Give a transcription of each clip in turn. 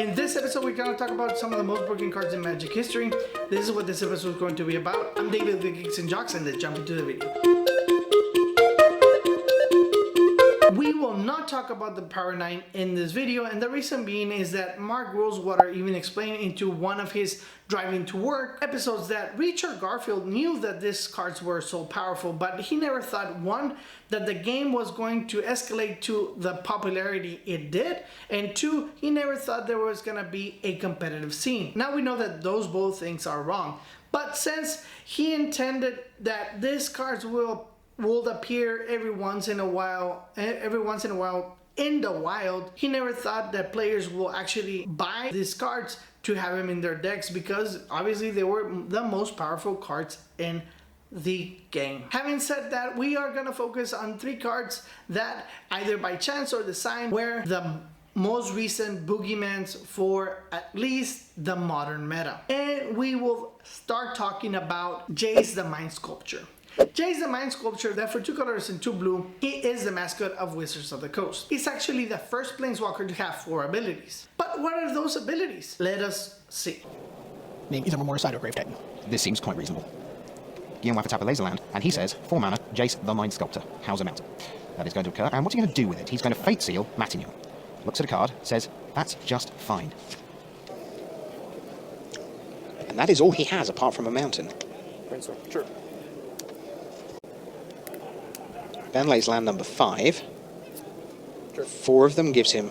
In this episode, we're going to talk about some of the most broken cards in Magic history. This is what this episode is going to be about. I'm David the Geeks and Jocks, and let's jump into the video. We will not talk about the Power 9 in this video, and the reason being is that Mark Rosewater even explained into one of his Driving to Work episodes that Richard Garfield knew that these cards were so powerful, but he never thought, one, that the game was going to escalate to the popularity it did, and two, he never thought there was going to be a competitive scene. Now we know that those both things are wrong, but since he intended that these cards will appear every once in a while in the wild, he never thought that players will actually buy these cards to have them in their decks, because obviously they were the most powerful cards in the game. Having said that, we are going to focus on 3 cards that either by chance or design were the most recent boogeymans for at least the modern meta. And we will start talking about Jace the Mind Sculptor. Jace the Mind Sculptor, that for 2 colors and 2 blue, he is the mascot of Wizards of the Coast. He's actually the first planeswalker to have 4 abilities. But what are those abilities? Let us see. Name is a Remora Cyto Grave Titan. This seems quite reasonable. Guillaume Waffa tap a laser land, and he says, 4 mana, Jace the Mind Sculptor. How's a mountain? That is going to occur, and what's he going to do with it? He's going to Fate Seal Matignon. Looks at a card, says, that's just fine. And that is all he has apart from a mountain. Sure. Ben lays land number 5. Sure. 4 of them gives him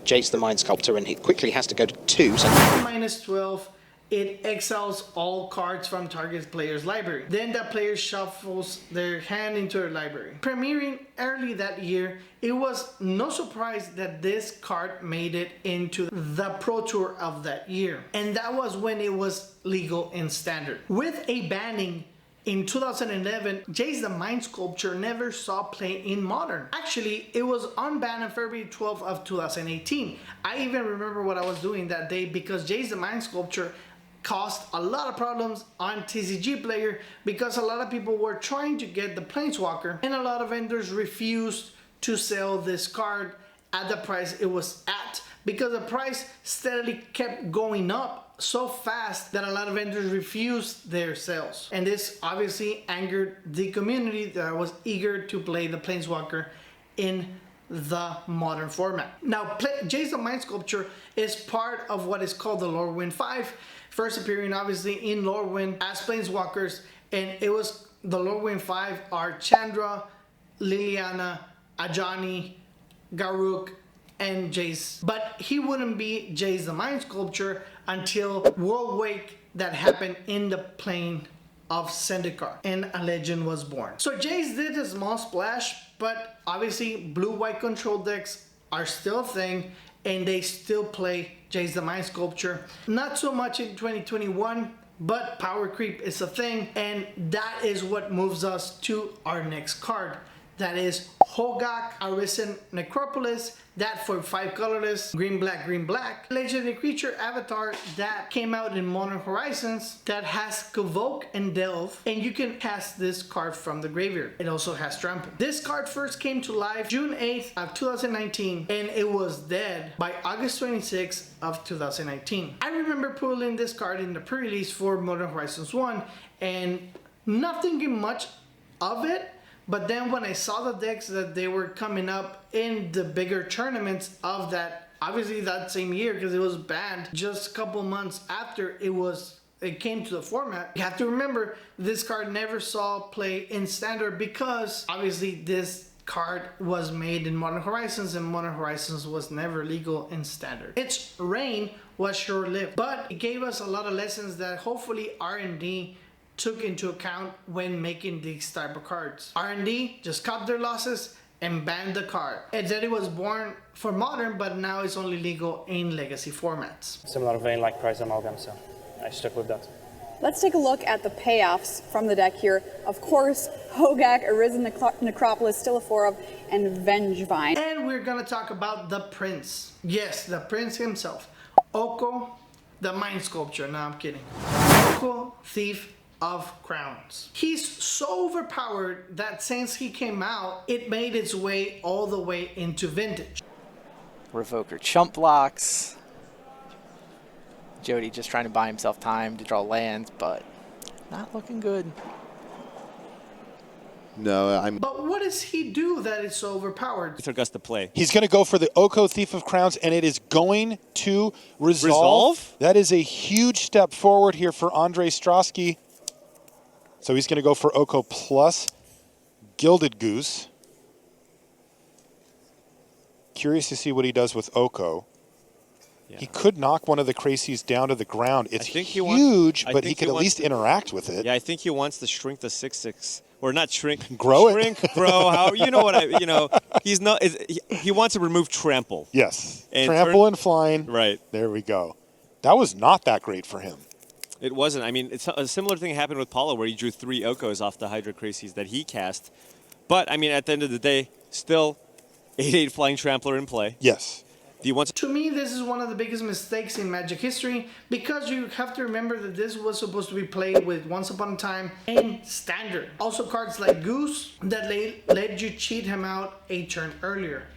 Jace the Mind Sculptor, and he quickly has to go to 2. So Minus 12, it exiles all cards from target player's library. Then the player shuffles their hand into their library. Premiering early that year, it was no surprise that this card made it into the Pro Tour of that year. And that was when it was legal in Standard. With a banning in 2011, Jace the Mind Sculptor never saw play in Modern. Actually, it was unbanned on February 12th of 2018. I even remember what I was doing that day, because Jace the Mind Sculptor caused a lot of problems on TCG Player, because a lot of people were trying to get the Planeswalker, and a lot of vendors refused to sell this card at the price it was at, because the price steadily kept going up so fast that a lot of vendors refused their sales. And this obviously angered the community that was eager to play the Planeswalker in the modern format. Now, Jace the Mind Sculptor is part of what is called the Lorwyn 5, first appearing obviously in Lorwyn as Planeswalkers, and it was the Lorwyn 5 are Chandra, Liliana, Ajani, Garruk, and Jace. But he wouldn't be Jace the Mind Sculptor until World Wake that happened in the plane of Zendikar, and a legend was born. So Jace did a small splash, but obviously blue-white control decks are still a thing, and they still play Jace the Mind Sculptor. Not so much in 2021, but power creep is a thing, and that is what moves us to our next card. That is Hogaak Arisen Necropolis, that for 5 colorless, green black, legendary creature avatar that came out in Modern Horizons that has Convoke and Delve, and you can cast this card from the graveyard. It also has Trample. This card first came to life June 8th of 2019, and it was dead by August 26th of 2019. I remember pulling this card in the pre-release for Modern Horizons 1, and not thinking much of it. But then when I saw the decks that they were coming up in the bigger tournaments of that, obviously that same year, because it was banned just a couple months after it came to the format. You have to remember, this card never saw play in Standard, because obviously this card was made in Modern Horizons, and Modern Horizons was never legal in Standard. Its reign was short-lived, but it gave us a lot of lessons that hopefully R&D took into account when making these type of cards. R&D just cut their losses and banned the card. And then it was born for Modern, but now it's only legal in Legacy formats. Similar vein like Price Amalgam, so I stuck with that. Let's take a look at the payoffs from the deck here. Of course, Hogaak, Arisen Necropolis, still a 4 of, and Vengevine. And we're gonna talk about the Prince. Yes, the Prince himself. Oko, the Mind Sculptor. No, I'm kidding. Oko, Thief of Crowns. He's so overpowered that since he came out, it made its way all the way into Vintage. Revoker chump blocks. Jody just trying to buy himself time to draw lands, but not looking good. No, But what does he do that is so overpowered? It's Augusta play. He's going to go for the Oko Thief of Crowns, and it is going to resolve. Resolve? That is a huge step forward here for Andre Strosky. So he's going to go for Oko plus Gilded Goose. Curious to see what he does with Oko. Yeah. He could knock one of the Crazies down to the ground. It's think he huge, I but think he could he at wants least to- interact with it. Yeah, I think he wants to shrink the 6/6, or not shrink, Grow it. shrink, grow. How you know what I? You know, he's not. He wants to remove trample. Yes. And Trample and flying. Right. There we go. That was not that great for him. It wasn't. I mean, it's a similar thing happened with Paulo, where he drew 3 Okos off the Hydra Crazies that he cast. But I mean, at the end of the day, still 8/8 Flying Trampler in play. Yes. Do you want To me, this is one of the biggest mistakes in Magic history because you have to remember that this was supposed to be played with Once Upon a Time in Standard. Also, cards like Goose that let you cheat him out a turn earlier,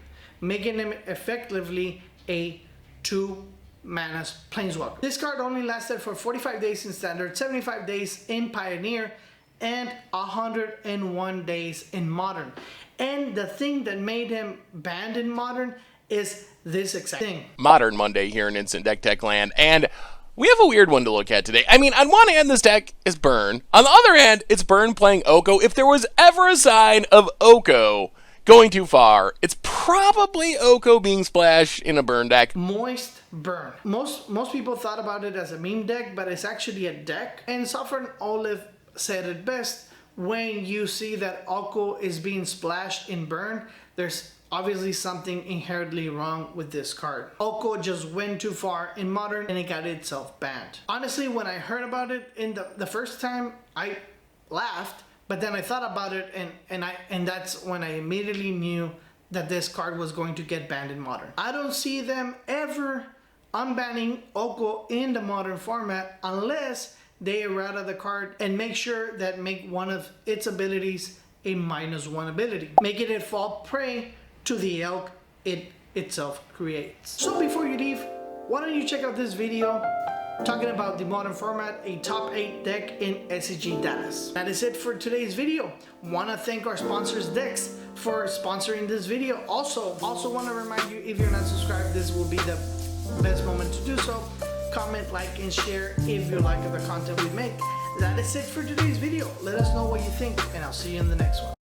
making him effectively a 2-mana Planeswalker. This card only lasted for 45 days in Standard, 75 days in Pioneer, and 101 days in Modern. And the thing that made him banned in Modern is this exact thing. Modern Monday here in Instant Deck Tech Land, and we have a weird one to look at today. I mean, on one hand, this deck is Burn. On the other hand, it's Burn playing Oko. If there was ever a sign of Oko going too far, it's probably Oko being splashed in a Burn deck. Moist Burn. Most people thought about it as a meme deck, but it's actually a deck. And Sovereign Olive said it best: when you see that Oko is being splashed in Burn, there's obviously something inherently wrong with this card. Oko just went too far in Modern and it got itself banned. Honestly, when I heard about it in the first time, I laughed, but then I thought about it and that's when I immediately knew that this card was going to get banned in Modern. I don't see them ever unbanning Oko in the Modern format unless they errata the card and make sure that make one of its abilities a -1 ability, making it fall prey to the elk it itself creates. So before you leave, why don't you check out this video talking about the Modern format, a top 8 deck in SCG Dallas. That is it for today's video. Want to thank our sponsors Dex for sponsoring this video. Also want to remind you, if you're not subscribed, this will be the best moment to do so. Comment, like, and share if you like the content we make. That is it for today's video. Let us know what you think, and I'll see you in the next one.